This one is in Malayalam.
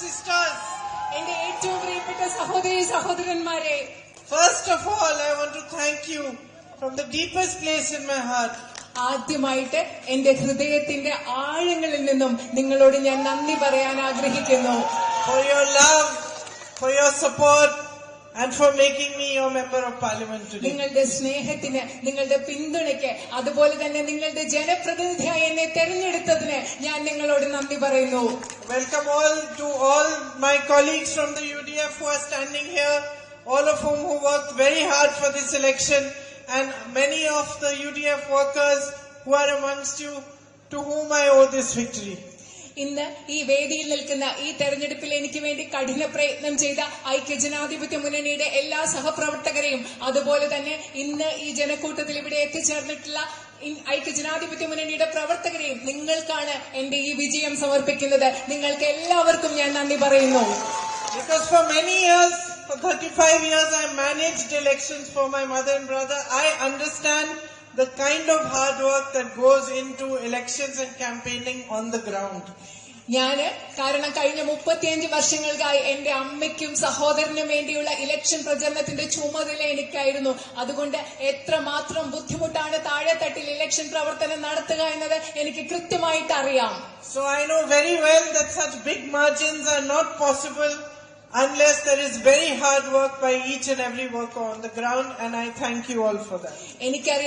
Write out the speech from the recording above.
sisters, എന്റെ ഏറ്റവും പ്രിയപ്പെട്ട സഹോദരി സഹോദരന്മാരെ, first of all, I want to thank you from the deepest place in my heart. ആദ്യമായിട്ട് എന്റെ ഹൃദയത്തിന്റെ ആഴങ്ങളിൽ നിന്നും നിങ്ങളോട് ഞാൻ നന്ദി പറയാൻ ആഗ്രഹിക്കുന്നു. For your love, for your support, and for making me your member of parliament today. നിങ്ങളുടെ സ്നേഹത്തിന്, നിങ്ങളുടെ പിന്തുണയ്ക്ക്, അതുപോലെ തന്നെ നിങ്ങളുടെ ജനപ്രതിനിധിയായി എന്നെ തെരഞ്ഞെടുത്തതിന് ഞാൻ നിങ്ങളോട് നന്ദി പറയുന്നു. Welcome to all my colleagues from the UDF who are standing here, all of whom who worked very hard for this election, and many of the UDF workers who are amongst you, to whom I owe this victory. ഇന്ന് ഈ വേദിയിൽ നിൽക്കുന്ന ഈ തെരഞ്ഞെടുപ്പിൽ എനിക്ക് വേണ്ടി കഠിന പ്രയത്നം ചെയ്ത ഐക്യജനാധിപത്യ മുന്നണിയുടെ എല്ലാ സഹപ്രവർത്തകരെയും, അതുപോലെ തന്നെ ഇന്ന് ഈ ജനക്കൂട്ടത്തിൽ ഇവിടെ എത്തിച്ചേർന്നിട്ടുള്ള ഐക്യജനാധിപത്യ മുന്നണിയുടെ പ്രവർത്തകരെയും നിങ്ങൾക്കാണ് എന്റെ ഈ വിജയം സമർപ്പിക്കുന്നത്. നിങ്ങൾക്ക് എല്ലാവർക്കും ഞാൻ നന്ദി പറയുന്നു. Because for many years, for 35 years, I managed elections for my mother and brother. I understand the kind of hard work that goes into elections and campaigning on the ground. കാരണം കഴിഞ്ഞ 35 വർഷങ്ങൾക്കായി എന്റെ അമ്മയ്ക്കും സഹോദരനും വേണ്ടിയുള്ള ഇലക്ഷൻ പ്രചരണത്തിന്റെ ചുമതല എനിക്കായിരുന്നു. അതുകൊണ്ട് എത്രമാത്രം ബുദ്ധിമുട്ടാണ് താഴെത്തട്ടിൽ ഇലക്ഷൻ പ്രവർത്തനം നടത്തുക എന്നത് എനിക്ക് കൃത്യമായിട്ട് അറിയാം. So I know very well that such big margins are not possible unless there is very hard work by each and every worker on the ground, and I thank you all for that. എനിക്കറിയാം